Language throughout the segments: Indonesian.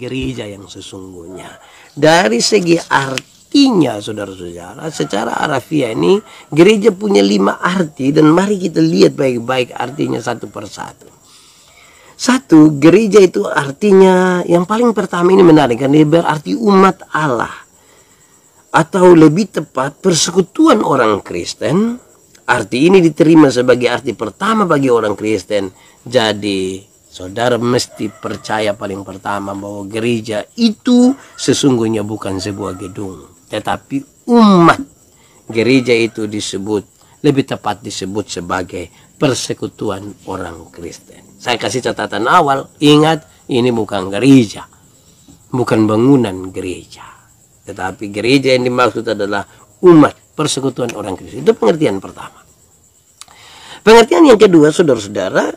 gereja yang sesungguhnya. Dari segi artinya, saudara-saudara, secara harafiah ini gereja punya 5 arti, dan mari kita lihat baik-baik artinya satu persatu. Satu, gereja itu artinya yang paling pertama ini menarik, karena dia berarti umat Allah, atau lebih tepat persekutuan orang Kristen. Arti ini diterima sebagai arti pertama bagi orang Kristen. Jadi saudara mesti percaya paling pertama bahwa gereja itu sesungguhnya bukan sebuah gedung, tetapi umat. Gereja itu disebut, lebih tepat disebut sebagai persekutuan orang Kristen. Saya kasih catatan awal, ingat ini bukan gereja, bukan bangunan gereja, tetapi gereja yang dimaksud adalah umat, persekutuan orang Kristen. Itu pengertian pertama. Pengertian yang kedua, saudara-saudara,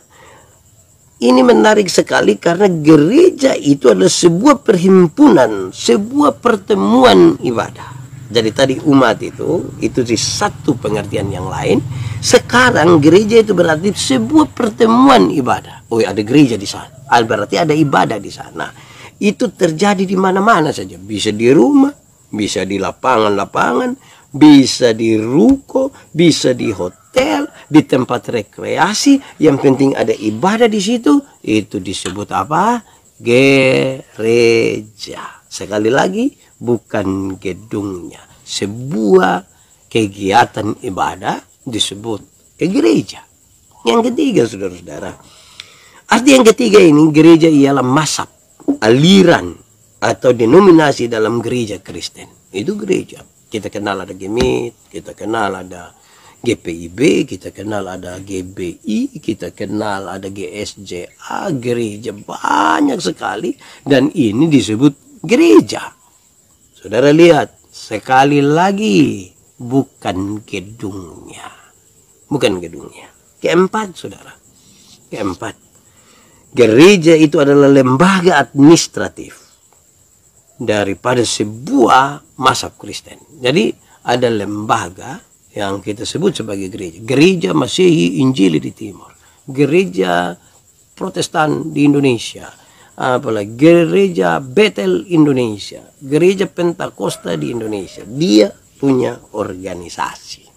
ini menarik sekali karena gereja itu adalah sebuah perhimpunan, sebuah pertemuan ibadah. Jadi tadi umat itu di satu pengertian yang lain. Sekarang gereja itu berarti sebuah pertemuan ibadah. Oh, ada gereja di sana, berarti ada ibadah di sana. Itu terjadi di mana-mana saja. Bisa di rumah, bisa di lapangan-lapangan, bisa di ruko, bisa di hotel, di tempat rekreasi. Yang penting ada ibadah di situ. Itu disebut apa? Gereja. Sekali lagi, bukan gedungnya. Sebuah kegiatan ibadah disebut gereja. Yang ketiga, saudara-saudara, arti yang ketiga ini, gereja ialah mazhab, aliran atau denominasi dalam gereja Kristen. Itu gereja. Kita kenal ada GEMIT, kita kenal ada GPIB, kita kenal ada GBI, kita kenal ada GSJA, gereja banyak sekali, dan ini disebut gereja. Saudara lihat, sekali lagi, bukan gedungnya. Bukan gedungnya. Keempat, saudara. Keempat, gereja itu adalah lembaga administratif daripada sebuah mazhab Kristen. Jadi ada lembaga yang kita sebut sebagai gereja. Gereja Masehi Injili di Timur, gereja Protestan di Indonesia, apalagi gereja Betel Indonesia, gereja Pentakosta di Indonesia. Dia punya organisasi.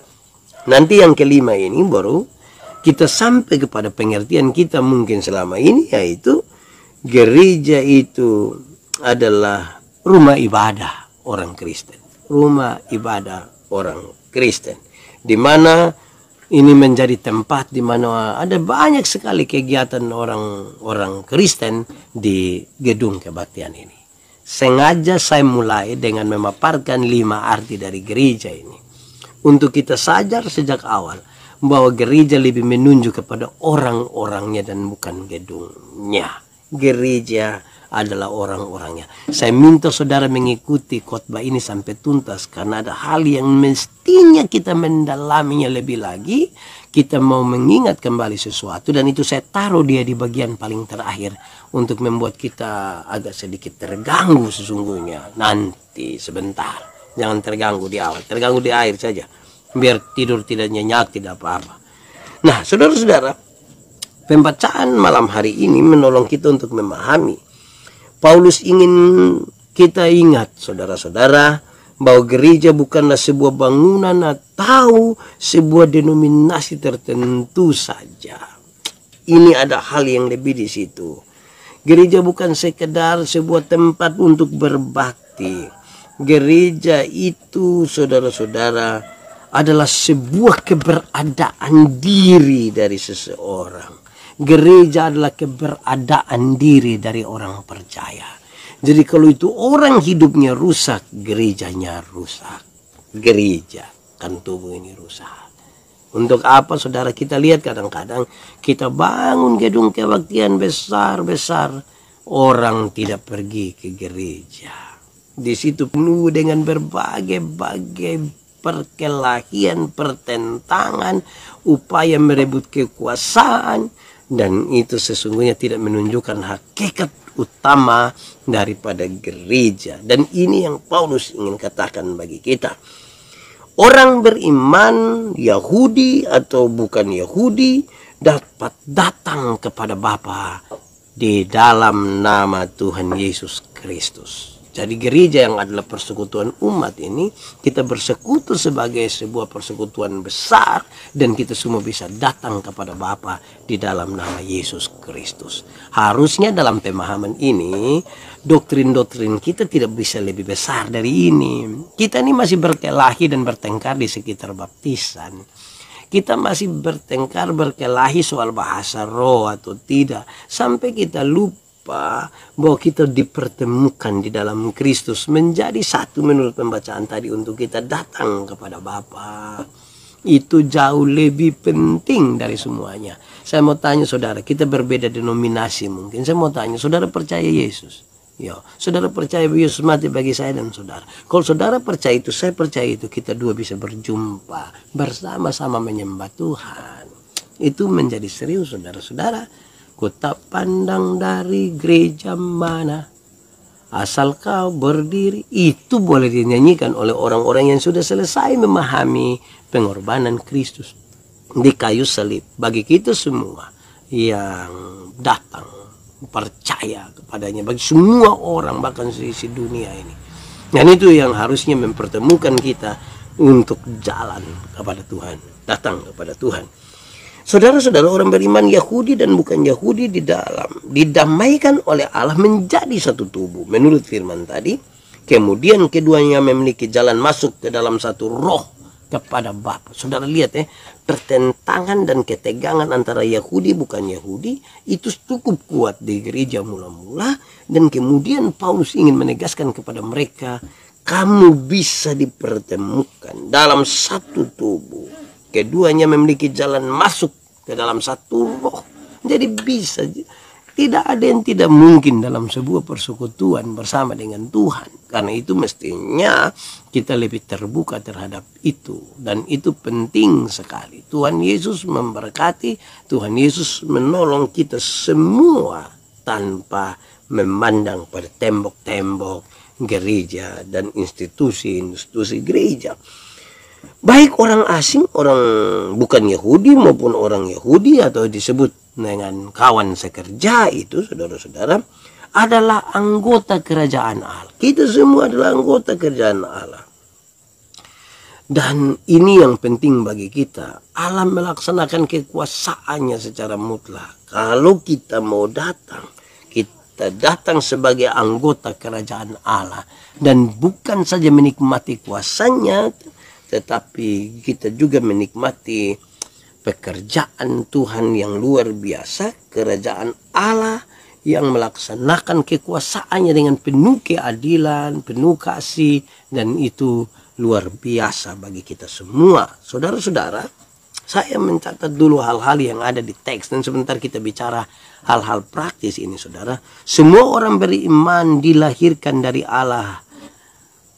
Nanti yang kelima ini baru kita sampai kepada pengertian kita mungkin selama ini, yaitu gereja itu adalah rumah ibadah orang Kristen. Rumah ibadah orang Kristen, di mana ini menjadi tempat di mana ada banyak sekali kegiatan orang Kristen di gedung kebaktian ini. Sengaja saya mulai dengan memaparkan 5 arti dari gereja ini, untuk kita sadar sejak awal bahwa gereja lebih menunjuk kepada orang-orangnya dan bukan gedungnya. Gereja adalah orang-orangnya. Saya minta saudara mengikuti khotbah ini sampai tuntas, karena ada hal yang mestinya kita mendalaminya lebih lagi. Kita mau mengingat kembali sesuatu, dan itu saya taruh dia di bagian paling terakhir untuk membuat kita agak sedikit terganggu sesungguhnya. Nanti sebentar, jangan terganggu di awal, terganggu di akhir saja, biar tidur tidak nyenyak, tidak apa-apa. Nah, saudara-saudara, pembacaan malam hari ini menolong kita untuk memahami. Paulus ingin kita ingat, saudara-saudara, bahwa gereja bukanlah sebuah bangunan atau sebuah denominasi tertentu saja. Ini ada hal yang lebih di situ. Gereja bukan sekedar sebuah tempat untuk berbakti. Gereja itu, saudara-saudara, adalah sebuah keberadaan diri dari seseorang. Gereja adalah keberadaan diri dari orang percaya. Jadi kalau itu orang hidupnya rusak, gerejanya rusak. Gereja kan tubuh ini rusak. Untuk apa, saudara? Kita lihat kadang-kadang kita bangun gedung kebaktian besar-besar, orang tidak pergi ke gereja. Di situ penuh dengan berbagai-bagai perkelahian, pertentangan, upaya merebut kekuasaan, dan itu sesungguhnya tidak menunjukkan hakikat utama daripada gereja. Dan ini yang Paulus ingin katakan bagi kita. Orang beriman, Yahudi atau bukan Yahudi, dapat datang kepada Bapa di dalam nama Tuhan Yesus Kristus. Jadi gereja yang adalah persekutuan umat ini, kita bersekutu sebagai sebuah persekutuan besar, dan kita semua bisa datang kepada Bapa di dalam nama Yesus Kristus. Harusnya dalam pemahaman ini, doktrin-doktrin kita tidak bisa lebih besar dari ini. Kita ini masih berkelahi dan bertengkar di sekitar baptisan. Kita masih bertengkar, berkelahi soal bahasa roh atau tidak, sampai kita lupa bahwa kita dipertemukan di dalam Kristus menjadi satu menurut pembacaan tadi untuk kita datang kepada Bapa. Itu jauh lebih penting dari semuanya. Saya mau tanya saudara, kita berbeda denominasi mungkin. Saya mau tanya, saudara percaya Yesus? Ya, saudara percaya Yesus mati bagi saya dan saudara. Kalau saudara percaya itu, saya percaya itu, kita dua bisa berjumpa bersama-sama menyembah Tuhan. Itu menjadi serius saudara-saudara. Ku tak pandang dari gereja mana, asal kau berdiri. Itu boleh dinyanyikan oleh orang-orang yang sudah selesai memahami pengorbanan Kristus di kayu salib. Bagi kita semua yang datang percaya kepadanya, bagi semua orang bahkan seisi dunia ini. Dan itu yang harusnya mempertemukan kita untuk jalan kepada Tuhan, datang kepada Tuhan. Saudara-saudara, orang beriman Yahudi dan bukan Yahudi di dalam didamaikan oleh Allah menjadi satu tubuh. Menurut firman tadi, kemudian keduanya memiliki jalan masuk ke dalam satu roh kepada Bapa. Saudara lihat pertentangan dan ketegangan antara Yahudi bukan Yahudi itu cukup kuat di gereja mula-mula, dan kemudian Paulus ingin menegaskan kepada mereka, kamu bisa dipertemukan dalam satu tubuh. Keduanya memiliki jalan masuk ke dalam satu roh. Jadi bisa. Tidak ada yang tidak mungkin dalam sebuah persekutuan bersama dengan Tuhan. Karena itu mestinya kita lebih terbuka terhadap itu. Dan itu penting sekali. Tuhan Yesus memberkati. Tuhan Yesus menolong kita semua tanpa memandang pada tembok-tembok gereja dan institusi-institusi gereja. Baik orang asing, orang bukan Yahudi maupun orang Yahudi atau disebut dengan kawan sekerja, itu saudara-saudara adalah anggota kerajaan Allah. Kita semua adalah anggota kerajaan Allah. Dan ini yang penting bagi kita. Allah melaksanakan kekuasaannya secara mutlak. Kalau kita mau datang, kita datang sebagai anggota kerajaan Allah. Dan bukan saja menikmati kuasanya, tetapi kita juga menikmati pekerjaan Tuhan yang luar biasa, kerajaan Allah yang melaksanakan kekuasaannya dengan penuh keadilan, penuh kasih, dan itu luar biasa bagi kita semua. Saudara-saudara, saya mencatat dulu hal-hal yang ada di teks, dan sebentar kita bicara hal-hal praktis ini, saudara. Semua orang beriman dilahirkan dari Allah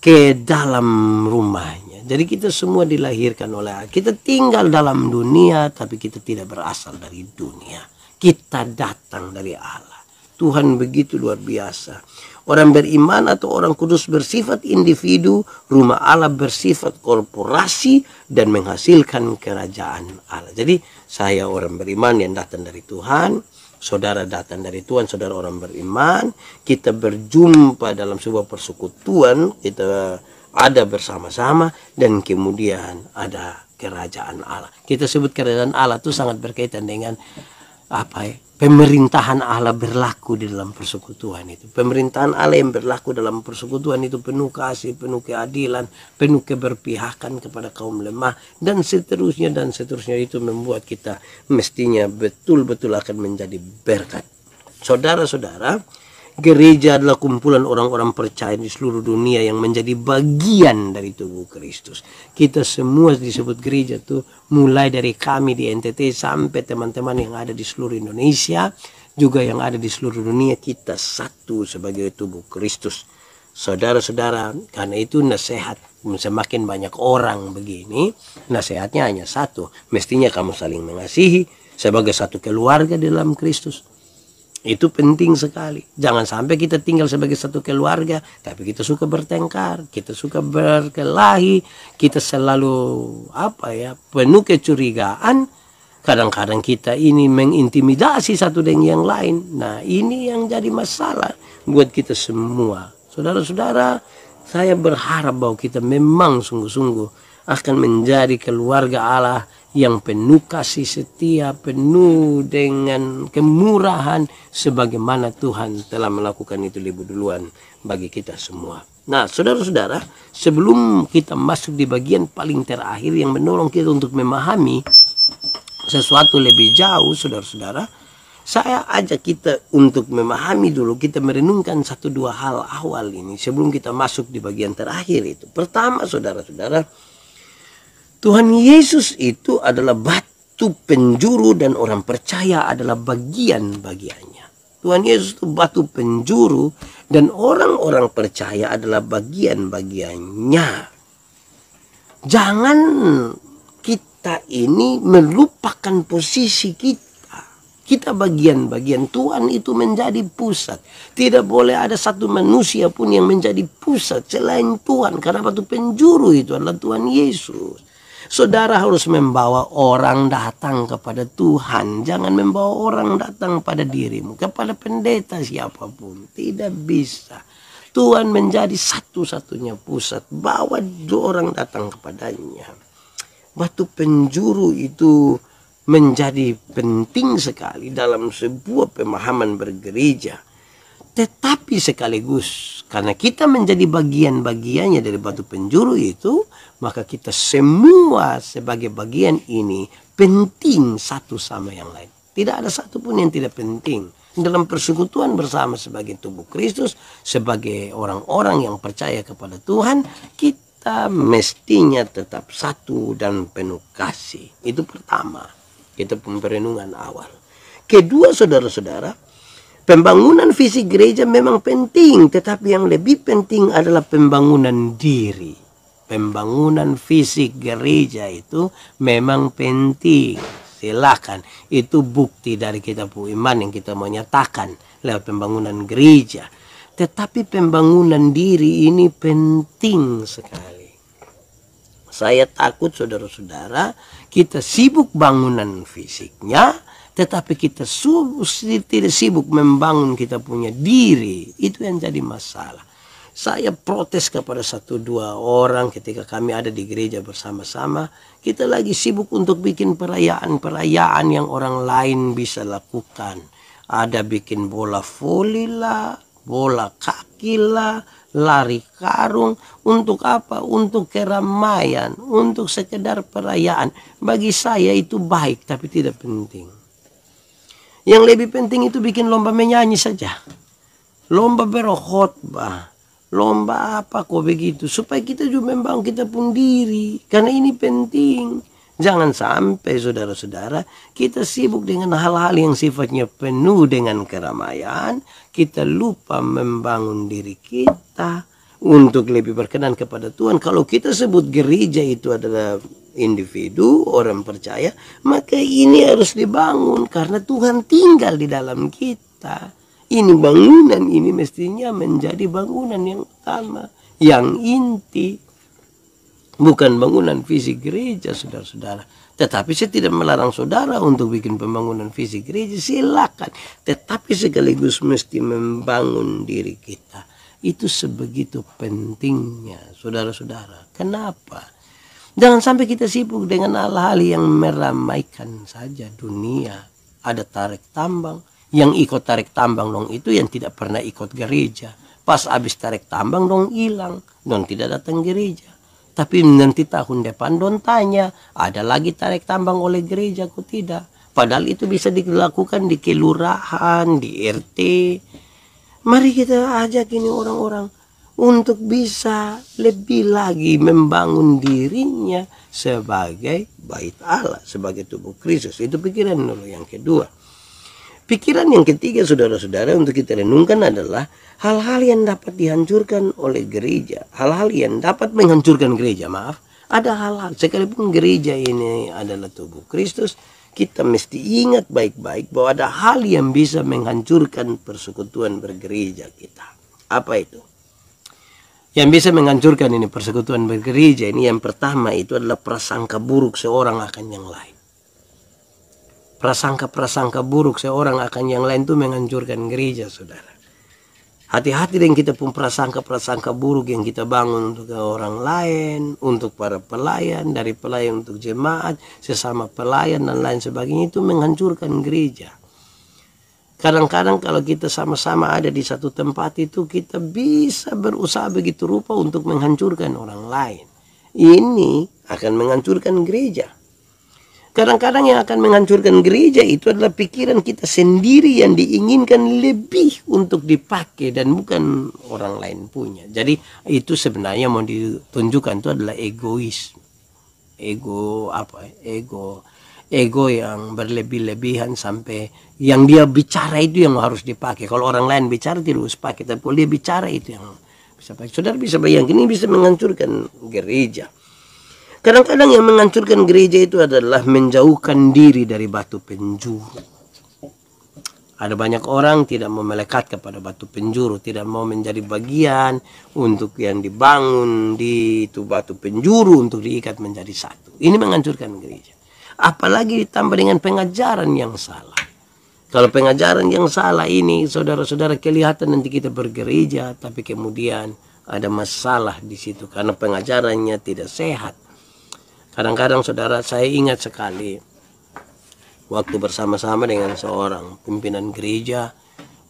ke dalam rumahnya. Jadi kita semua dilahirkan oleh Allah. Kita tinggal dalam dunia, tapi kita tidak berasal dari dunia. Kita datang dari Allah. Tuhan begitu luar biasa. Orang beriman atau orang kudus bersifat individu, rumah Allah bersifat korporasi dan menghasilkan kerajaan Allah. Jadi saya orang beriman yang datang dari Tuhan, saudara datang dari Tuhan, saudara orang beriman, kita berjumpa dalam sebuah persekutuan, kita ada bersama-sama, dan kemudian ada kerajaan Allah. Kita sebut kerajaan Allah itu sangat berkaitan dengan pemerintahan Allah berlaku di dalam persekutuan itu. Pemerintahan Allah yang berlaku dalam persekutuan itu penuh kasih, penuh keadilan, penuh keberpihakan kepada kaum lemah, dan seterusnya itu membuat kita mestinya betul-betul akan menjadi berkat. Saudara-saudara, gereja adalah kumpulan orang-orang percaya di seluruh dunia yang menjadi bagian dari tubuh Kristus. Kita semua disebut gereja tuh, mulai dari kami di NTT sampai teman-teman yang ada di seluruh Indonesia, juga yang ada di seluruh dunia, kita satu sebagai tubuh Kristus. Saudara-saudara, karena itu nasihat, semakin banyak orang begini, nasihatnya hanya satu. Mestinya kamu saling mengasihi sebagai satu keluarga di dalam Kristus. Itu penting sekali. Jangan sampai kita tinggal sebagai satu keluarga, tapi kita suka bertengkar, kita suka berkelahi, kita selalu penuh kecurigaan, Kadang-kadang kita ini mengintimidasi satu dengan yang lain. Nah, ini yang jadi masalah buat kita semua. Saudara-saudara, saya berharap bahwa kita memang sungguh-sungguh akan menjadi keluarga Allah yang penuh kasih setia, penuh dengan kemurahan, sebagaimana Tuhan telah melakukan itu lebih duluan bagi kita semua. Nah, saudara-saudara, sebelum kita masuk di bagian paling terakhir yang menolong kita untuk memahami sesuatu lebih jauh, saudara-saudara, saya ajak kita untuk memahami dulu, kita merenungkan satu dua hal awal ini sebelum kita masuk di bagian terakhir itu. Pertama, saudara-saudara, Tuhan Yesus itu adalah batu penjuru dan orang percaya adalah bagian-bagiannya. Tuhan Yesus itu batu penjuru dan orang-orang percaya adalah bagian-bagiannya. Jangan kita ini melupakan posisi kita. Kita bagian-bagian, Tuhan itu menjadi pusat. Tidak boleh ada satu manusia pun yang menjadi pusat selain Tuhan. Karena batu penjuru itu adalah Tuhan Yesus. Saudara harus membawa orang datang kepada Tuhan. Jangan membawa orang datang pada dirimu, kepada pendeta siapapun. Tidak bisa. Tuhan menjadi satu-satunya pusat. Bawa orang datang kepadanya. Batu penjuru itu menjadi penting sekali dalam sebuah pemahaman bergereja. Tetapi sekaligus karena kita menjadi bagian-bagiannya dari batu penjuru itu, maka kita semua sebagai bagian ini penting satu sama yang lain. Tidak ada satupun yang tidak penting. Dalam persekutuan bersama sebagai tubuh Kristus, sebagai orang-orang yang percaya kepada Tuhan, kita mestinya tetap satu dan penuh kasih. Itu pertama, kita perenungan awal. Kedua, saudara-saudara, pembangunan fisik gereja memang penting, tetapi yang lebih penting adalah pembangunan diri. Pembangunan fisik gereja itu memang penting. Silakan, itu bukti dari kitab iman yang kita menyatakan lewat pembangunan gereja. Tetapi pembangunan diri ini penting sekali. Saya takut saudara-saudara, kita sibuk bangunan fisiknya, tetapi kita tidak sibuk membangun kita punya diri. Itu yang jadi masalah. Saya protes kepada satu dua orang ketika kami ada di gereja bersama-sama. Kita lagi sibuk untuk bikin perayaan-perayaan yang orang lain bisa lakukan. Ada bikin bola voli lah, bola kaki lah, lari karung. Untuk apa? Untuk keramaian, untuk sekedar perayaan. Bagi saya itu baik tapi tidak penting. Yang lebih penting itu bikin lomba menyanyi saja. Lomba berkhotbah. Lomba apa kok begitu. Supaya kita juga membangun kita pun diri. Karena ini penting. Jangan sampai saudara-saudara kita sibuk dengan hal-hal yang sifatnya penuh dengan keramaian. Kita lupa membangun diri kita untuk lebih berkenan kepada Tuhan. Kalau kita sebut gereja itu adalah individu, orang percaya, maka ini harus dibangun karena Tuhan tinggal di dalam kita. Ini bangunan ini mestinya menjadi bangunan yang utama, yang inti, bukan bangunan fisik gereja, saudara-saudara. Tetapi saya tidak melarang saudara untuk bikin pembangunan fisik gereja, silakan. Tetapi sekaligus mesti membangun diri kita. Itu sebegitu pentingnya, saudara-saudara. Kenapa? Jangan sampai kita sibuk dengan hal-hal yang meramaikan saja dunia. Ada tarik tambang. Yang ikut tarik tambang dong itu yang tidak pernah ikut gereja. Pas habis tarik tambang dong hilang. Dong tidak datang gereja. Tapi nanti tahun depan dong tanya. Ada lagi tarik tambang oleh gereja kok tidak. Padahal itu bisa dilakukan di kelurahan, di RT. Mari kita ajak ini orang-orang untuk bisa lebih lagi membangun dirinya sebagai bait Allah, sebagai tubuh Kristus. Itu pikiran dulu yang kedua. Pikiran yang ketiga, saudara-saudara, untuk kita renungkan adalah hal-hal yang dapat dihancurkan oleh gereja. Hal-hal yang dapat menghancurkan gereja, maaf. Ada hal-hal, sekalipun gereja ini adalah tubuh Kristus, kita mesti ingat baik-baik bahwa ada hal yang bisa menghancurkan persekutuan bergereja kita. Apa itu? Yang bisa menghancurkan ini persekutuan bergereja ini, yang pertama itu adalah prasangka buruk seorang akan yang lain. prasangka-prasangka buruk seorang akan yang lain itu menghancurkan gereja, saudara. Hati-hati dengan kita pun prasangka-prasangka buruk yang kita bangun untuk orang lain, untuk para pelayan, dari pelayan untuk jemaat, sesama pelayan dan lain sebagainya, itu menghancurkan gereja. Kadang-kadang kalau kita sama-sama ada di satu tempat itu, kita bisa berusaha begitu rupa untuk menghancurkan orang lain. Ini akan menghancurkan gereja. Kadang-kadang yang akan menghancurkan gereja itu adalah pikiran kita sendiri yang diinginkan lebih untuk dipakai dan bukan orang lain punya. Jadi itu sebenarnya mau ditunjukkan itu adalah egois. Ego yang berlebih-lebihan sampai yang dia bicara itu yang harus dipakai. Kalau orang lain bicara tidak harus pakai, tapi kalau dia bicara itu yang bisa pakai. Saudara bisa bayangkan, ini bisa menghancurkan gereja. Kadang-kadang yang menghancurkan gereja itu adalah menjauhkan diri dari batu penjuru. Ada banyak orang tidak mau melekat kepada batu penjuru, tidak mau menjadi bagian untuk yang dibangun di itu batu penjuru untuk diikat menjadi satu. Ini menghancurkan gereja. Apalagi ditambah dengan pengajaran yang salah. Kalau pengajaran yang salah ini, saudara-saudara, kelihatan nanti kita bergereja, tapi kemudian ada masalah di situ karena pengajarannya tidak sehat. Kadang-kadang, saudara, saya ingat sekali waktu bersama-sama dengan seorang pimpinan gereja,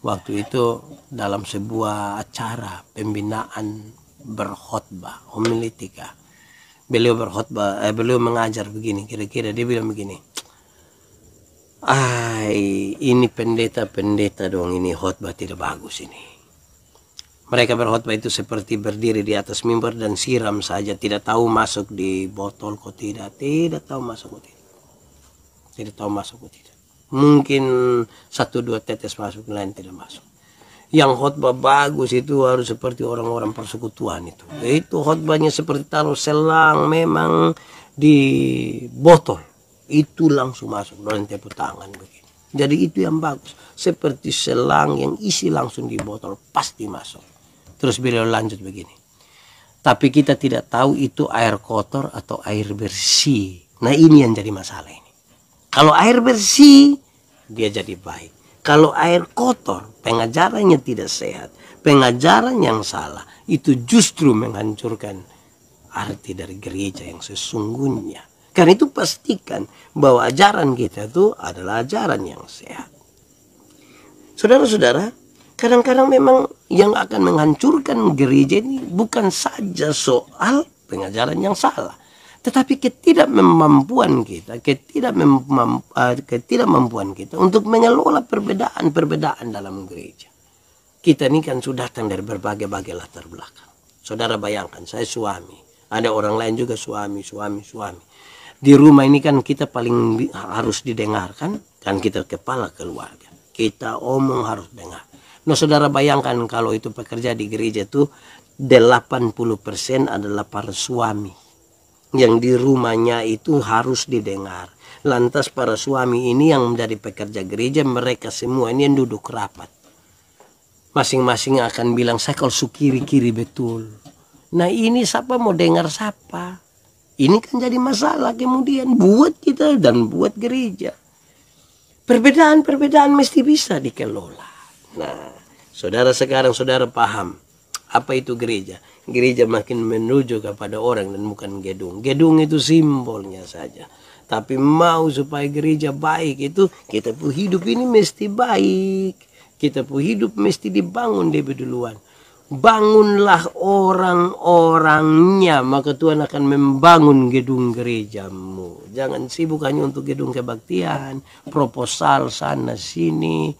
waktu itu dalam sebuah acara pembinaan berkhotbah, homiletika. Beliau berkhotbah, beliau mengajar begini, kira-kira dia bilang begini, ini pendeta-pendeta dong, ini khotbah tidak bagus ini. Mereka berkhotbah itu seperti berdiri di atas mimbar dan siram saja, tidak tahu masuk di botol kok tidak tahu masuk kok tidak tahu masuk kok tidak. Mungkin 1-2 tetes masuk, lain tidak masuk. Yang khotbah bagus itu harus seperti orang-orang persekutuan itu. Itu khotbahnya seperti taruh selang memang di botol, itu langsung masuk dan tepuk tangan begini. Jadi itu yang bagus, seperti selang yang isi langsung di botol pasti masuk. Terus beliau lanjut begini, tapi kita tidak tahu itu air kotor atau air bersih. Nah ini yang jadi masalah ini. Kalau air bersih dia jadi baik. Kalau air kotor, pengajarannya tidak sehat, pengajaran yang salah, itu justru menghancurkan arti dari gereja yang sesungguhnya. Karena itu pastikan bahwa ajaran kita itu adalah ajaran yang sehat. Saudara-saudara, kadang-kadang memang yang akan menghancurkan gereja ini bukan saja soal pengajaran yang salah, tetapi ketidakmampuan kita, ketidakmampuan kita untuk mengelola perbedaan-perbedaan dalam gereja. Kita ini kan sudah datang dari berbagai-bagai latar belakang. Saudara bayangkan, saya suami, ada orang lain juga suami. Di rumah ini kan kita paling harus didengarkan, kan kita kepala keluarga. Kita omong harus dengar. Nah saudara bayangkan kalau itu pekerja di gereja itu 80% adalah para suami. Yang di rumahnya itu harus didengar. Lantas para suami ini yang menjadi pekerja gereja, mereka semua ini yang duduk rapat. Masing-masing akan bilang, saya kalau kiri-kiri betul. Nah ini siapa mau dengar siapa? Ini kan jadi masalah kemudian buat kita dan buat gereja. Perbedaan-perbedaan mesti bisa dikelola. Nah, saudara sekarang saudara paham apa itu gereja. Gereja makin menuju kepada orang dan bukan gedung. Gedung itu simbolnya saja. Tapi mau supaya gereja baik itu kita pun hidup ini mesti baik. Kita pun hidup mesti dibangun lebih duluan. Bangunlah orang-orangnya, maka Tuhan akan membangun gedung gerejamu. Jangan sibuk hanya untuk gedung kebaktian, proposal sana sini,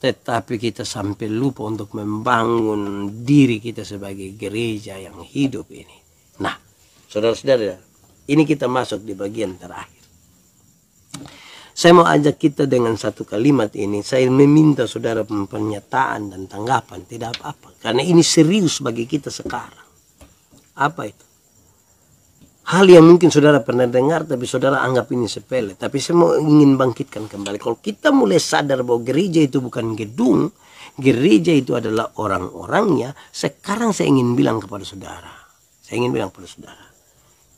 tetapi kita sampai lupa untuk membangun diri kita sebagai gereja yang hidup ini. Nah, saudara-saudara, ini kita masuk di bagian terakhir. Saya mau ajak kita dengan satu kalimat ini. Saya meminta saudara pernyataan dan tanggapan. Tidak apa-apa. Karena ini serius bagi kita sekarang. Apa itu? Hal yang mungkin saudara pernah dengar tapi saudara anggap ini sepele. Tapi saya mau ingin bangkitkan kembali. Kalau kita mulai sadar bahwa gereja itu bukan gedung. Gereja itu adalah orang-orangnya. Sekarang saya ingin bilang kepada saudara.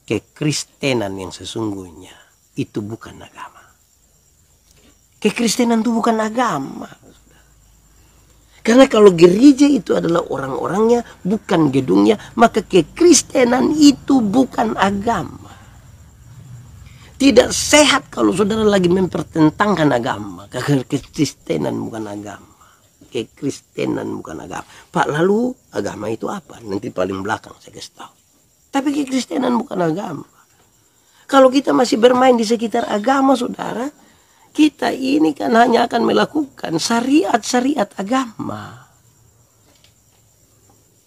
Kekristenan yang sesungguhnya itu bukan agama. Kekristenan itu bukan agama. Karena kalau gereja itu adalah orang-orangnya, bukan gedungnya, maka kekristenan itu bukan agama. Tidak sehat kalau saudara lagi mempertentangkan agama. Karena kekristenan bukan agama. Kekristenan bukan agama. Pak, lalu agama itu apa? Nanti paling belakang saya kasih tahu. Tapi kekristenan bukan agama. Kalau kita masih bermain di sekitar agama, saudara, kita ini kan hanya akan melakukan syariat-syariat agama.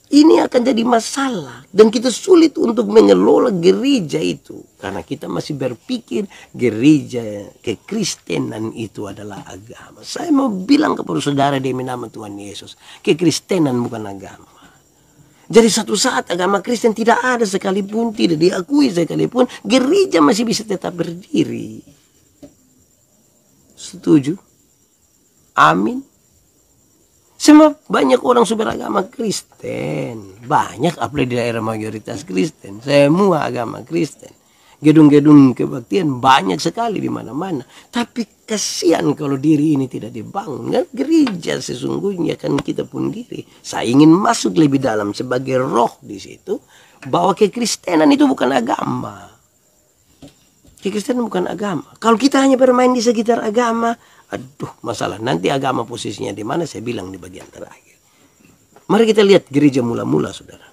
Ini akan jadi masalah. Dan kita sulit untuk mengelola gereja itu. Karena kita masih berpikir gereja kekristenan itu adalah agama. Saya mau bilang kepada saudara demi nama Tuhan Yesus. Kekristenan bukan agama. Jadi satu saat agama Kristen tidak ada sekalipun, tidak diakui sekalipun, gereja masih bisa tetap berdiri. Setuju? Amin. Semua banyak orang beragama Kristen. Banyak apalagi di daerah mayoritas Kristen. Semua agama Kristen. Gedung-gedung kebaktian banyak sekali di mana-mana. Tapi kasihan kalau diri ini tidak dibangun. Kan gereja sesungguhnya kan kita pun diri. Saya ingin masuk lebih dalam sebagai roh di situ. Bahwa kekristenan itu bukan agama. Kekristenan bukan agama. Kalau kita hanya bermain di sekitar agama, aduh masalah. Nanti agama posisinya di mana saya bilang di bagian terakhir. Mari kita lihat gereja mula-mula, saudara.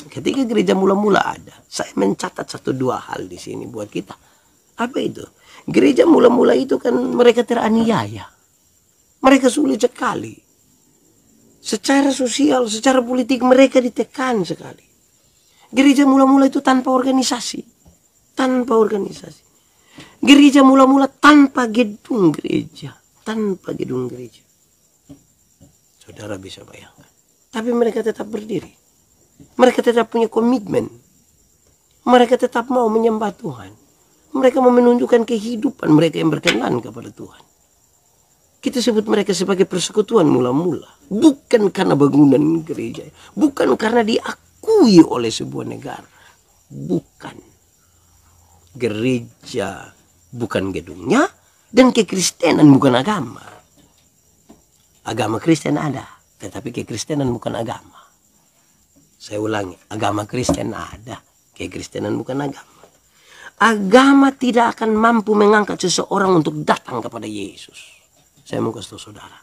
Ketika gereja mula-mula ada, saya mencatat 1-2 hal di sini buat kita. Apa itu? Gereja mula-mula itu kan mereka teraniaya. Mereka sulit sekali. Secara sosial, secara politik mereka ditekan sekali. Gereja mula-mula itu tanpa organisasi. Tanpa organisasi. Gereja mula-mula tanpa gedung gereja. Tanpa gedung gereja. Saudara bisa bayangkan. Tapi mereka tetap berdiri. Mereka tetap punya komitmen. Mereka tetap mau menyembah Tuhan. Mereka mau menunjukkan kehidupan mereka yang berkenan kepada Tuhan. Kita sebut mereka sebagai persekutuan mula-mula. Bukan karena bangunan gereja. Bukan karena diakui oleh sebuah negara. Bukan. Gereja bukan gedungnya dan kekristenan bukan agama. Agama Kristen ada, tetapi kekristenan bukan agama. Saya ulangi, agama Kristen ada, kekristenan bukan agama. Agama tidak akan mampu mengangkat seseorang untuk datang kepada Yesus. Saya mau kasih tahu saudara,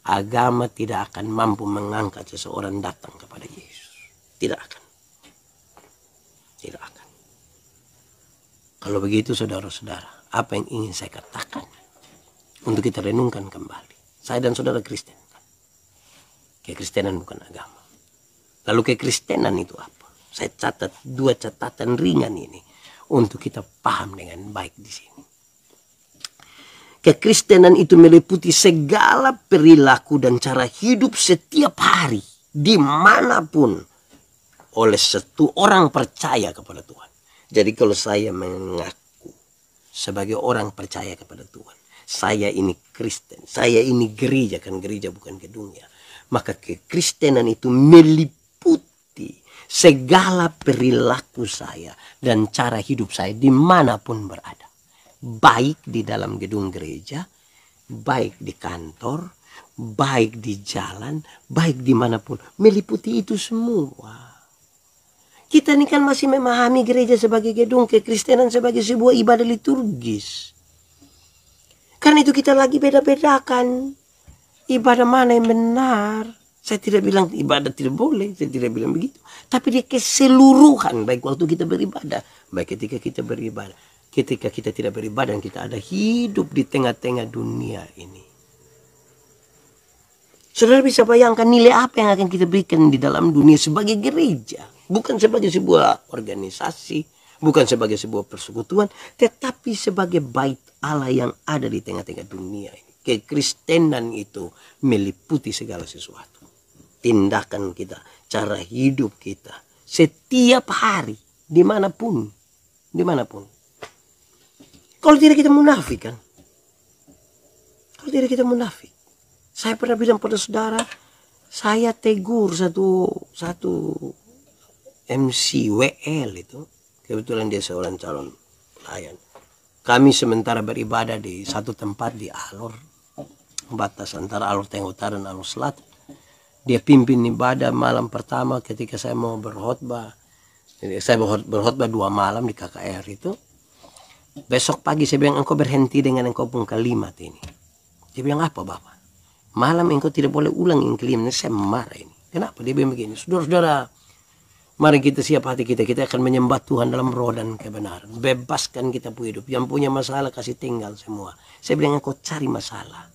agama tidak akan mampu mengangkat seseorang datang kepada Yesus. Tidak akan. Tidak akan. Kalau begitu saudara-saudara, apa yang ingin saya katakan untuk kita renungkan kembali. Saya dan saudara Kristen. Kekristenan bukan agama. Lalu kekristenan itu apa? Saya catat 2 catatan ringan ini untuk kita paham dengan baik di sini. Kekristenan itu meliputi segala perilaku dan cara hidup setiap hari dimanapun oleh satu orang percaya kepada Tuhan. Jadi kalau saya mengaku sebagai orang percaya kepada Tuhan, saya ini Kristen, saya ini gereja, kan gereja bukan gedungnya. Maka kekristenan itu meliputi segala perilaku saya dan cara hidup saya dimanapun berada. Baik di dalam gedung gereja, baik di kantor, baik di jalan, baik dimanapun. Meliputi itu semua. Kita ini kan masih memahami gereja sebagai gedung, kekristenan sebagai sebuah ibadah liturgis. Karena itu kita lagi beda-bedakan. Ibadah mana yang benar. Saya tidak bilang ibadah tidak boleh, saya tidak bilang begitu. Tapi dia keseluruhan, baik waktu kita beribadah, baik ketika kita beribadah. Ketika kita tidak beribadah, kita ada hidup di tengah-tengah dunia ini. Saudara bisa bayangkan nilai apa yang akan kita berikan di dalam dunia sebagai gereja. Bukan sebagai sebuah organisasi, bukan sebagai sebuah persekutuan, tetapi sebagai bait Allah yang ada di tengah-tengah dunia ini. Kekristenan itu meliputi segala sesuatu. Tindakan kita, cara hidup kita, setiap hari, dimanapun. Dimanapun. Kalau tidak kita munafik kan? Kalau tidak kita munafik. Saya pernah bilang pada saudara, saya tegur satu MC WL itu. Kebetulan dia seorang calon pelayan. Kami sementara beribadah di satu tempat di Alor, batas antara Alor Tengah Utara dan Alor Selatan. Dia pimpin ibadah malam pertama ketika saya mau berkhotbah. Jadi saya berkhotbah 2 malam di KKR itu. Besok pagi saya bilang, engkau berhenti dengan engkau pun kalimat ini. Dia bilang, apa Bapak? Malam engkau tidak boleh ulang yang kalimat. Saya marah ini. Kenapa? Dia bilang begini, saudara-saudara, mari kita siap hati kita akan menyembah Tuhan dalam roh dan kebenaran. Bebaskan kita hidup. Yang punya masalah kasih tinggal semua. Saya bilang, engkau cari masalah.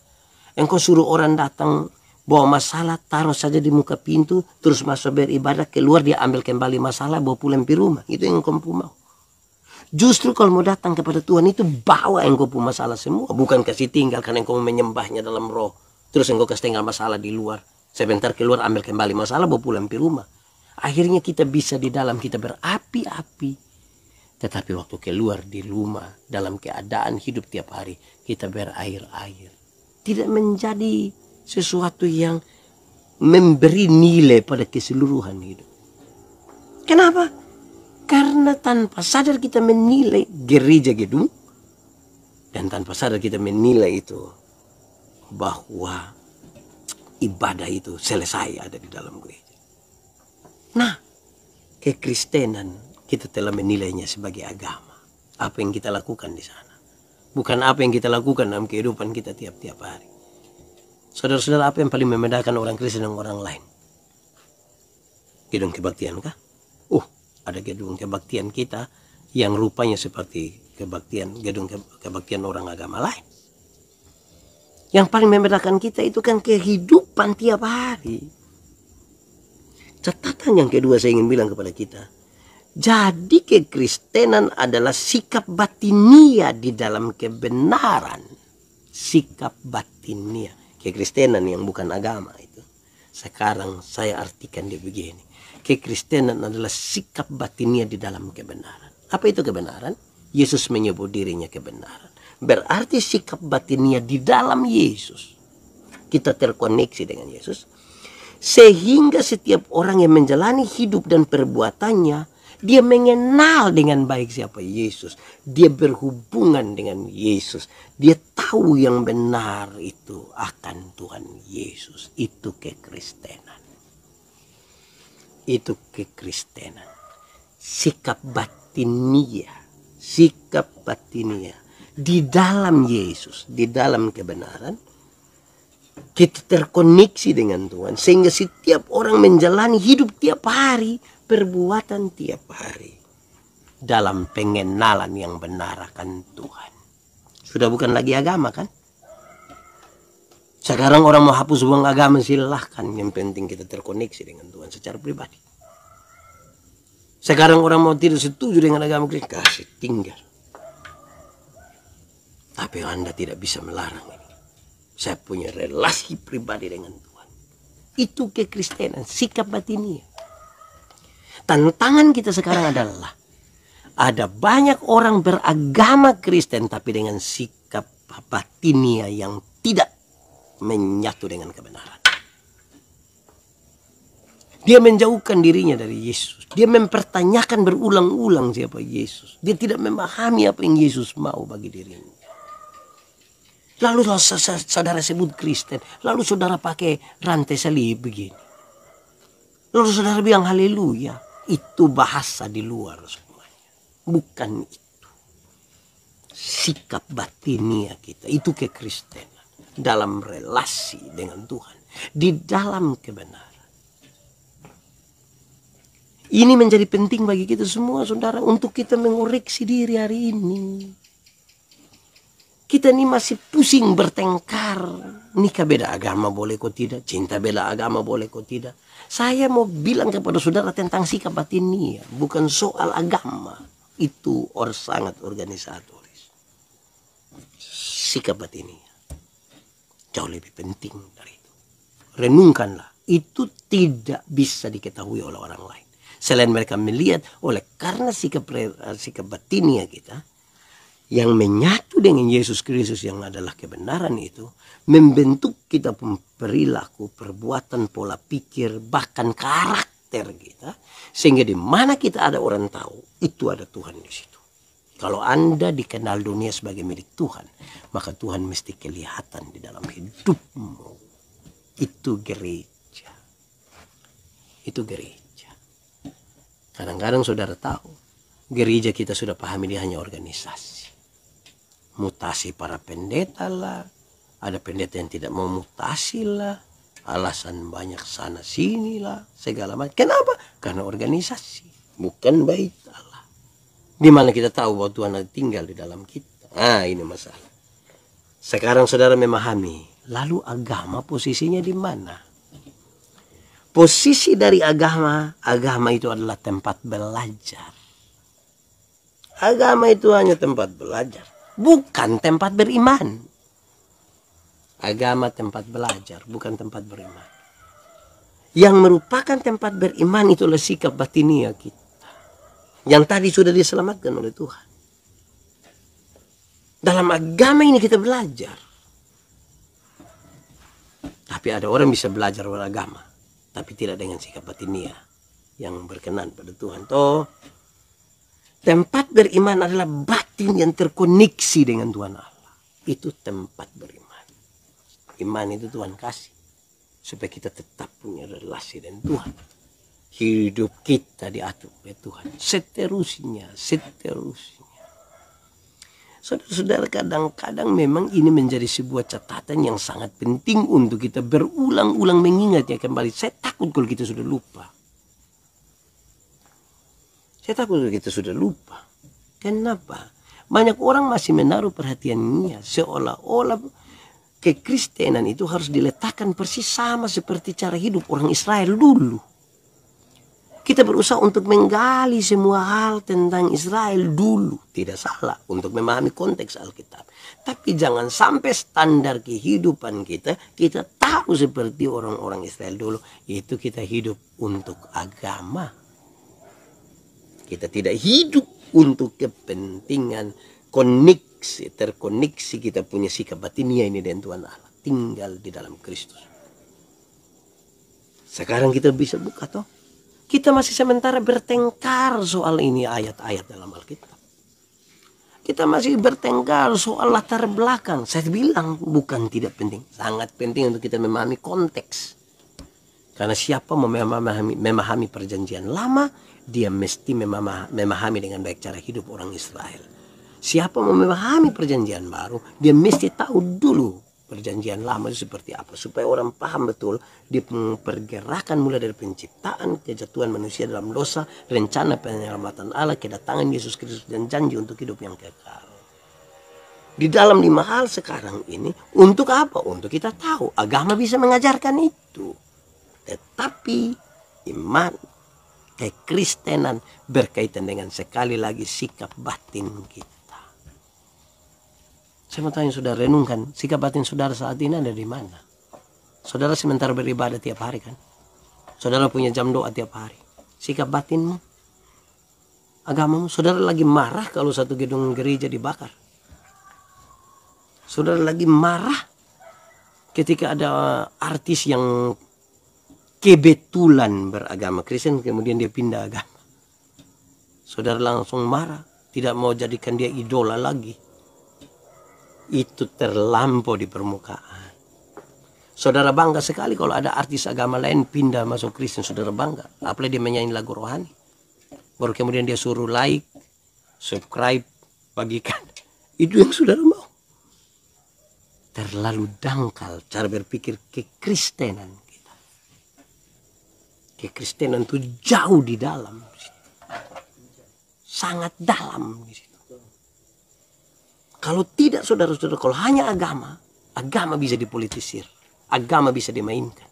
Engkau suruh orang datang bawa masalah, taruh saja di muka pintu, terus masuk beribadah, keluar dia ambil kembali masalah, bawa pulang di rumah. Itu yang engkau mau. Justru kalau mau datang kepada Tuhan itu bawa engkau punya masalah semua. Bukan kasih tinggal karena engkau menyembahnya dalam roh. Terus engkau kasih tinggal masalah di luar. Sebentar keluar ambil kembali masalah, bawa pulang di rumah. Akhirnya kita bisa di dalam kita berapi-api. Tetapi waktu keluar di rumah dalam keadaan hidup tiap hari kita berair-air. Tidak menjadi sesuatu yang memberi nilai pada keseluruhan hidup. Kenapa? Karena tanpa sadar kita menilai gereja gedung. Dan tanpa sadar kita menilai itu bahwa ibadah itu selesai ada di dalam gereja. Nah, kekristenan kita telah menilainya sebagai agama. Apa yang kita lakukan di sana. Bukan apa yang kita lakukan dalam kehidupan kita tiap-tiap hari. Saudara-saudara, apa yang paling membedakan orang Kristen dan orang lain? Gedung kebaktian kah? Ada gedung kebaktian kita yang rupanya seperti gedung kebaktian orang agama lain. Yang paling membedakan kita itu kan kehidupan tiap hari. Catatan yang kedua saya ingin bilang kepada kita. Jadi kekristenan adalah sikap batinia di dalam kebenaran. Sikap batinia. Kekristenan yang bukan agama itu. Sekarang saya artikan dia begini. Kekristenan adalah sikap batinia di dalam kebenaran. Apa itu kebenaran? Yesus menyebut dirinya kebenaran. Berarti sikap batinia di dalam Yesus. Kita terkoneksi dengan Yesus. Sehingga setiap orang yang menjalani hidup dan perbuatannya, dia mengenal dengan baik siapa Yesus. Dia berhubungan dengan Yesus. Dia tahu yang benar itu akan Tuhan Yesus. Itu kekristenan. Itu kekristenan. Sikap batinia. Sikap batinia. Di dalam Yesus. Di dalam kebenaran. Kita terkoneksi dengan Tuhan. Sehingga setiap orang menjalani hidup tiap hari. Perbuatan tiap hari. Dalam pengenalan yang benar akan Tuhan. Sudah bukan lagi agama kan? Sekarang orang mau hapus uang agama silahkan. Yang penting kita terkoneksi dengan Tuhan secara pribadi. Sekarang orang mau tidak setuju dengan agama Kristen, kasih tinggal. Tapi Anda tidak bisa melarang ini. Saya punya relasi pribadi dengan Tuhan. Itu kekristenan, sikap batinia. Tantangan kita sekarang adalah ada banyak orang beragama Kristen tapi dengan sikap batinia yang tidak menyatu dengan kebenaran. Dia menjauhkan dirinya dari Yesus. Dia mempertanyakan berulang-ulang siapa Yesus. Dia tidak memahami apa yang Yesus mau bagi dirinya. Lalu saudara sebut Kristen. Lalu saudara pakai rantai salib begini. Lalu saudara bilang haleluya. Itu bahasa di luar semuanya. Bukan itu. Sikap batinia kita. Itu kekristenan. Dalam relasi dengan Tuhan. Di dalam kebenaran. Ini menjadi penting bagi kita semua saudara. Untuk kita mengoreksi diri hari ini. Kita ini masih pusing bertengkar. Nikah beda agama boleh kok tidak. Cinta beda agama boleh kok tidak. Saya mau bilang kepada saudara tentang sikap batinia. Bukan soal agama. Itu sangat organisatoris. Sikap batinia. Jauh lebih penting dari itu. Renungkanlah. Itu tidak bisa diketahui oleh orang lain. Selain mereka melihat karena sikap batinia kita yang menyatu dengan Yesus Kristus yang adalah kebenaran itu membentuk kita perilaku, perbuatan, pola pikir, bahkan karakter kita sehingga di mana kita ada orang tahu itu ada Tuhan di situ. Kalau Anda dikenal dunia sebagai milik Tuhan, maka Tuhan mesti kelihatan di dalam hidupmu. Itu gereja. Itu gereja. Kadang-kadang saudara tahu, gereja kita sudah pahami dia hanya organisasi. Mutasi para pendeta lah. Ada pendeta yang tidak mau mutasi lah. Alasan banyak sana sini lah. Segala macam. Kenapa? Karena organisasi. Bukan bait Allah. Di mana kita tahu bahwa Tuhan ada tinggal di dalam kita. Ini masalah. Sekarang saudara memahami. Lalu agama posisinya di mana? Posisi dari agama itu adalah tempat belajar. Agama itu hanya tempat belajar, bukan tempat beriman. Agama tempat belajar, bukan tempat beriman. Yang merupakan tempat beriman itulah sikap batinia kita. Yang tadi sudah diselamatkan oleh Tuhan. Dalam agama ini kita belajar. Tapi ada orang bisa belajar beragama, tapi tidak dengan sikap batinia yang berkenan pada Tuhan. Tempat beriman adalah batin yang terkoneksi dengan Tuhan Allah. Itu tempat beriman. Iman itu Tuhan kasih supaya kita tetap punya relasi dengan Tuhan. Hidup kita diatur oleh Tuhan. Seterusnya. Saudara-saudara, kadang-kadang memang ini menjadi sebuah catatan yang sangat penting untuk kita berulang-ulang mengingatnya kembali. Saya takut kalau kita sudah lupa. Kenapa? Banyak orang masih menaruh perhatiannya seolah-olah kekristenan itu harus diletakkan persis sama seperti cara hidup orang Israel dulu. Kita berusaha untuk menggali semua hal tentang Israel dulu. Tidak salah untuk memahami konteks Alkitab. Tapi jangan sampai standar kehidupan kita tahu seperti orang-orang Israel dulu. Itu kita hidup untuk agama. Kita tidak hidup untuk kepentingan terkoneksi kita punya sikap batinia ini dengan Tuhan Allah. Tinggal di dalam Kristus. Sekarang kita bisa buka toh. Kita masih sementara bertengkar soal ini ayat-ayat dalam Alkitab. Kita masih bertengkar soal latar belakang. Saya bilang bukan tidak penting. Sangat penting untuk kita memahami konteks. Karena siapa memahami perjanjian lama, dia mesti memahami dengan baik cara hidup orang Israel. Siapa memahami perjanjian baru, dia mesti tahu dulu perjanjian lama itu seperti apa. Supaya orang paham betul di pergerakan mulai dari penciptaan, kejatuhan manusia dalam dosa, rencana penyelamatan Allah, kedatangan Yesus Kristus, dan janji untuk hidup yang kekal. Di dalam 5 hal sekarang ini, untuk apa? Untuk kita tahu. Agama bisa mengajarkan itu. Tetapi iman, kekristenan berkaitan dengan sekali lagi sikap batin kita. Saya mau tanya saudara, renungkan sikap batin saudara saat ini ada di mana? Saudara sementara beribadah tiap hari kan? Saudara punya jam doa tiap hari. Sikap batinmu, agamamu, saudara lagi marah kalau satu gedung gereja dibakar. Saudara lagi marah ketika ada artis yang kebetulan beragama Kristen kemudian dia pindah agama. Saudara langsung marah, tidak mau jadikan dia idola lagi. Itu terlampau di permukaan. Saudara bangga sekali kalau ada artis agama lain pindah masuk Kristen. Saudara bangga. Apalagi dia menyanyi lagu rohani. Baru kemudian dia suruh like, subscribe, bagikan. Itu yang saudara mau. Terlalu dangkal cara berpikir kekristenan kita. Kekristenan itu jauh di dalam. Sangat dalam di situ. Kalau tidak saudara-saudara, kalau hanya agama bisa dipolitisir. Agama bisa dimainkan.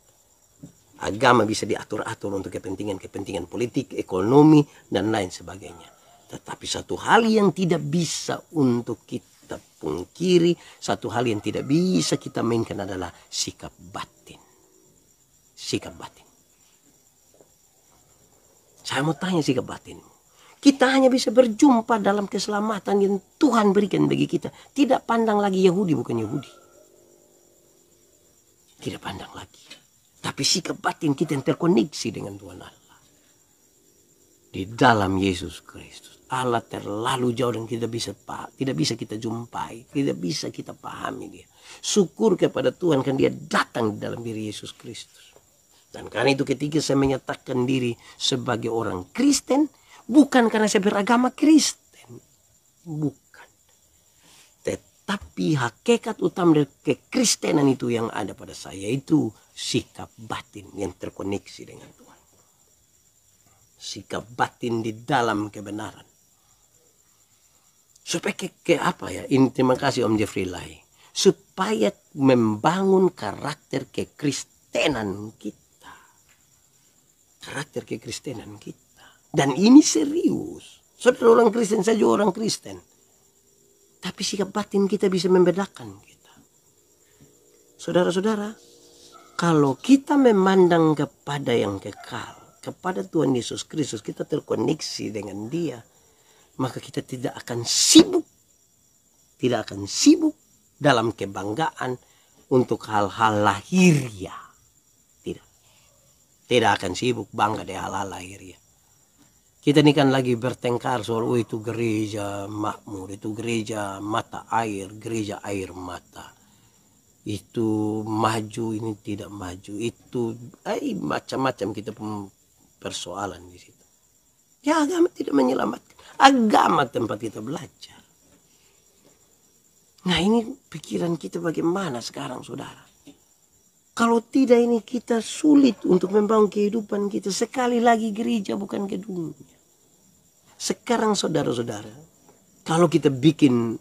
Agama bisa diatur-atur untuk kepentingan politik, ekonomi, dan lain sebagainya. Tetapi satu hal yang tidak bisa untuk kita pungkiri, satu hal yang tidak bisa kita mainkan adalah sikap batin. Sikap batin. Saya mau tanya sikap batinmu. Kita hanya bisa berjumpa dalam keselamatan yang Tuhan berikan bagi kita. Tidak pandang lagi Yahudi bukan Yahudi. Tidak pandang lagi. Tapi sikap batin kita yang terkoneksi dengan Tuhan Allah. Di di dalam Yesus Kristus. Allah terlalu jauh dan tidak bisa kita jumpai, tidak bisa kita pahami dia. Syukur kepada Tuhan kan dia datang di dalam diri Yesus Kristus. Dan karena itu ketika saya menyatakan diri sebagai orang Kristen, bukan karena saya beragama Kristen, bukan. Tetapi hakikat utama dari kekristenan itu yang ada pada saya itu sikap batin yang terkoneksi dengan Tuhan. Sikap batin di dalam kebenaran. Supaya apa ya? Ini terima kasih Om Jeffrey Lai. Supaya membangun karakter kekristenan kita. Karakter kekristenan kita. Dan ini serius. Saudara orang Kristen, saya juga orang Kristen. Tapi sikap batin kita bisa membedakan kita. Saudara-saudara, kalau kita memandang kepada yang kekal, kepada Tuhan Yesus Kristus, kita terkoneksi dengan Dia, maka kita tidak akan sibuk dalam kebanggaan untuk hal-hal lahiriah. Tidak akan sibuk bangga dengan hal-hal lahiriah. Kita ini kan lagi bertengkar soal itu gereja makmur, itu gereja mata air, gereja air mata. Itu maju, ini tidak maju. Itu macam-macam kita persoalan di situ. Ya agama tidak menyelamatkan. Agama tempat kita belajar. Nah ini pikiran kita bagaimana sekarang saudara. Kalau tidak ini kita sulit untuk membangun kehidupan kita. Sekali lagi gereja bukan gedungnya. Sekarang saudara-saudara. Kalau kita bikin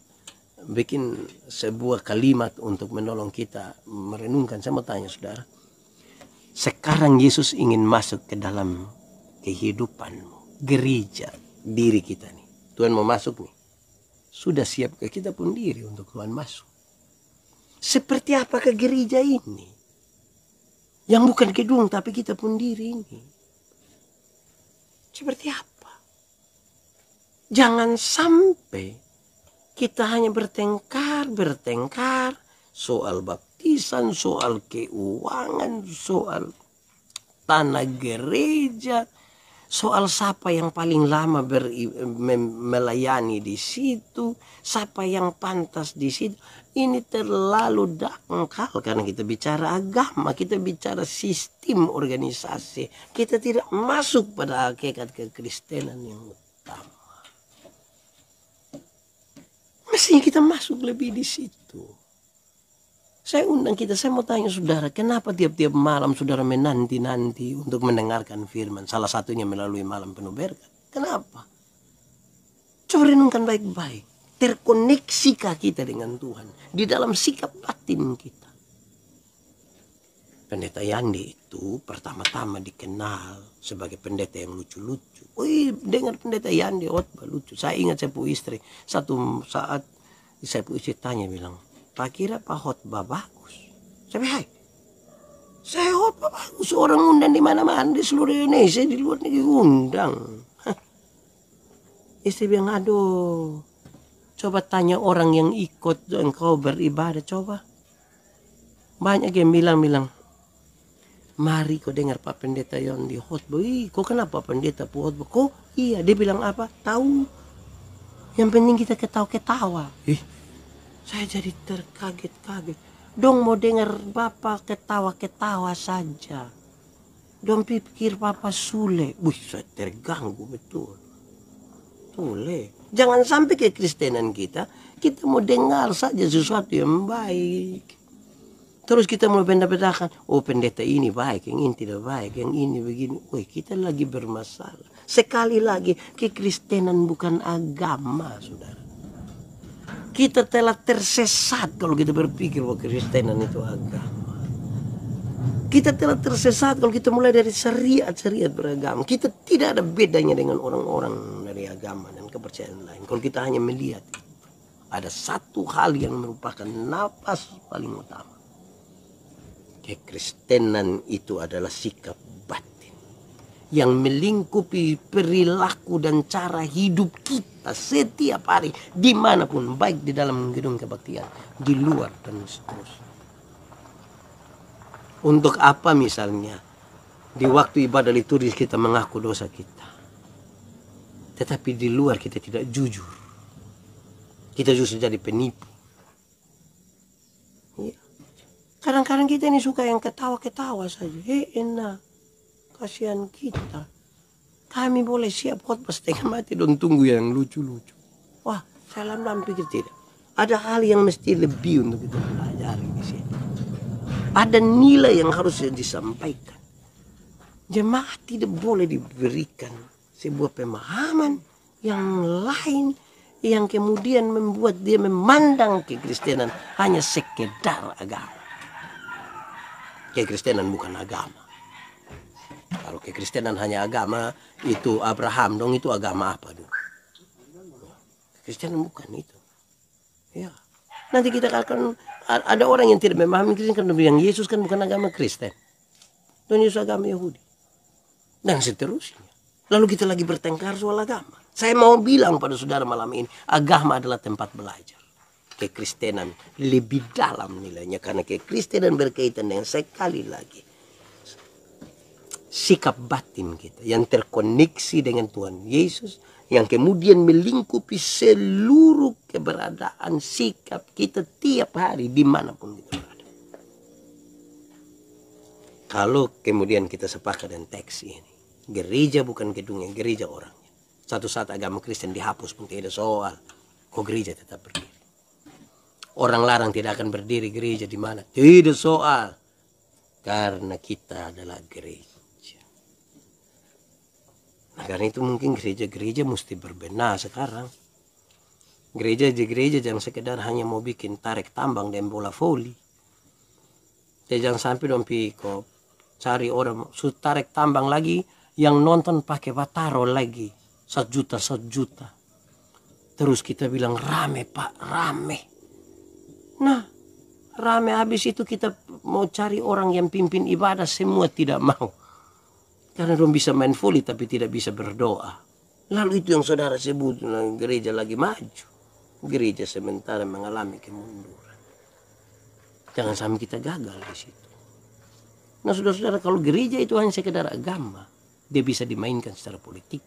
sebuah kalimat untuk menolong kita merenungkan. Saya mau tanya saudara. Sekarang Yesus ingin masuk ke dalam kehidupanmu. Gereja. Diri kita nih. Tuhan mau masuk nih. Sudah siap ke kita pun diri untuk Tuhan masuk. Seperti apakah gereja ini? Yang bukan gedung tapi kita pun diri ini. Seperti apa? Jangan sampai kita hanya bertengkar soal baptisan, soal keuangan, soal tanah gereja, soal siapa yang paling lama melayani di situ, siapa yang pantas di situ. Ini terlalu dangkal karena kita bicara agama, kita bicara sistem organisasi. Kita tidak masuk pada hakikat kekristenan yang utama. Mestinya kita masuk lebih di situ. Saya undang kita, saya mau tanya saudara, kenapa tiap-tiap malam saudara menanti-nanti untuk mendengarkan firman? Salah satunya melalui malam penuh berkat. Kenapa? Coba renungkan baik-baik. Terkoneksikah kita dengan Tuhan di dalam sikap batin kita? Pendeta Yandi itu pertama-tama dikenal sebagai pendeta yang lucu-lucu. Wih, dengar pendeta Yandi khotbah lucu. Saya ingat saya punya istri. Satu saat saya punya istri tanya bilang, Pak kira Pak khotbah bagus. Saya khotbah bagus. Orang undang di mana-mana di seluruh Indonesia, di luar negeri undang. Istri bilang, aduh, coba tanya orang yang ikut engkau beribadah, coba. Banyak yang bilang, mari kau dengar Pak Pendeta yang di khotbah. Kok kenapa Pendeta khotbah? Kok iya, dia bilang apa? Tahu. Yang penting kita ketawa-ketawa. Saya jadi terkaget-kaget. Dong mau dengar Bapak ketawa-ketawa saja. Dong pikir Bapak Sule. Saya terganggu betul. Sule. Jangan sampai kekristenan kita mau dengar saja sesuatu yang baik. Terus kita mau benda-bedakan. Oh pendeta ini baik, yang ini tidak baik, yang ini begini. Kita lagi bermasalah. Sekali lagi, kekristenan bukan agama, saudara. Kita telah tersesat kalau kita berpikir bahwa kekristenan itu agama. Kita telah tersesat kalau kita mulai dari syariat beragama. Kita tidak ada bedanya dengan orang-orang dari agama dan kepercayaan lain. Kalau kita hanya melihat, ada satu hal yang merupakan napas paling utama. Kekristenan itu adalah sikap batin yang melingkupi perilaku dan cara hidup kita setiap hari, dimanapun, baik di dalam gedung kebaktian, di luar, dan seterusnya. Untuk apa misalnya di waktu ibadah liturgis kita mengaku dosa kita? tetapi di luar kita tidak jujur. Kita justru jadi penipu. Ya. Kadang-kadang kita ini suka yang ketawa-ketawa saja. Enak. Kasihan kita. Kami boleh siap khotbah setengah mati dan tunggu yang lucu-lucu. Wah, saya lama pikir tidak. Ada hal yang mesti lebih untuk kita pelajari di sini. Ada nilai yang harus disampaikan. Jemaat tidak boleh diberikan sebuah pemahaman yang lain yang kemudian membuat dia memandang kekristenan hanya sekedar agama. Kekristenan bukan agama. Kalau kekristenan hanya agama, itu Abraham dong, itu agama apa dulu? Kekristenan bukan itu. Ya. Nanti kita akan ada orang yang tidak memahami Kristen karena bilang Yesus kan bukan agama Kristen. Dan Yesus agama Yahudi. Dan seterusnya. Lalu kita lagi bertengkar soal agama. Saya mau bilang pada saudara malam ini, agama adalah tempat belajar. Kekristenan lebih dalam nilainya karena kekristenan berkaitan dengan sekali lagi sikap batin kita yang terkoneksi dengan Tuhan Yesus, yang kemudian melingkupi seluruh keberadaan sikap kita tiap hari dimanapun kita berada. Kalau kemudian kita sepakat dengan teks ini, gereja bukan gedungnya, gereja orangnya. Satu saat agama Kristen dihapus pun tidak soal, kok gereja tetap berdiri. Orang larang tidak akan berdiri gereja di mana, tidak soal, karena kita adalah gereja. Nah, karena itu mungkin gereja-gereja mesti berbenah sekarang. Gereja jangan sekedar hanya mau bikin tarik tambang dan bola voli. Jangan sampai dong piko cari orang tarik tambang lagi yang nonton pakai bataro lagi 1 juta. Terus kita bilang rame pak, rame. Nah, rame habis itu kita mau cari orang yang pimpin ibadah, semua tidak mau. Karena dong bisa main volley tapi tidak bisa berdoa. Lalu itu yang saudara sebut gereja lagi maju. Gereja sementara mengalami kemunduran. Jangan sampai kita gagal di situ. Nah saudara-saudara, kalau gereja itu hanya sekedar agama, dia bisa dimainkan secara politik.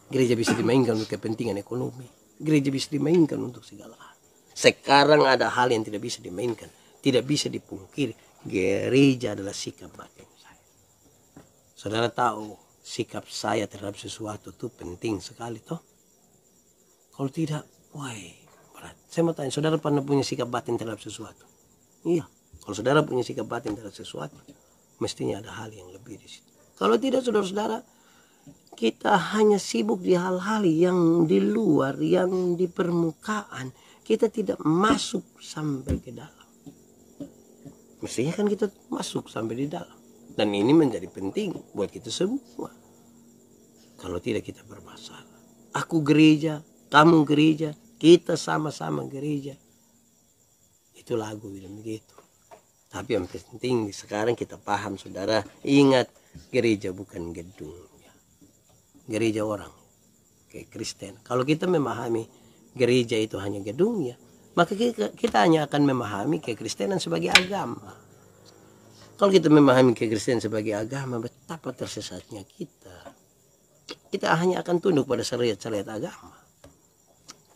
Gereja bisa dimainkan untuk kepentingan ekonomi. Gereja bisa dimainkan untuk segala hal. Sekarang ada hal yang tidak bisa dimainkan. Tidak bisa dipungkiri. Gereja adalah sikap batin. Saudara tahu sikap saya terhadap sesuatu itu penting sekali toh. Kalau tidak, wah berat. Saya mau tanya, saudara pernah punya sikap batin terhadap sesuatu? Iya. Kalau saudara punya sikap batin terhadap sesuatu, mestinya ada hal yang lebih di situ. Kalau tidak, saudara-saudara, kita hanya sibuk di hal-hal yang di luar, yang di permukaan. Kita tidak masuk sampai ke dalam. Mestinya kan kita masuk sampai di dalam. Dan ini menjadi penting buat kita semua. Kalau tidak kita bermasalah. Aku gereja, kamu gereja, kita sama-sama gereja. Itu lagu bilang begitu. Tapi yang penting sekarang kita paham saudara. Ingat, gereja bukan gedungnya. Gereja orang. Kayak Kristen. Kalau kita memahami gereja itu hanya gedungnya, maka kita hanya akan memahami kekristenan sebagai agama. Kalau kita memahami kekristenan sebagai agama, betapa tersesatnya kita. Kita hanya akan tunduk pada syariat-syariat agama.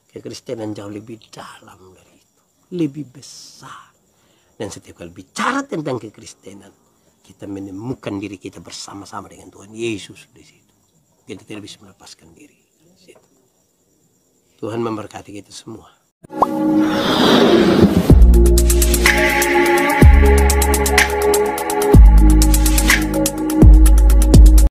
Kekristenan jauh lebih dalam dari itu. Lebih besar. Dan setiap kali bicara tentang kekristenan, kita menemukan diri kita bersama-sama dengan Tuhan Yesus di situ. Kita tidak bisa melepaskan diri di situ. Tuhan memberkati kita semua.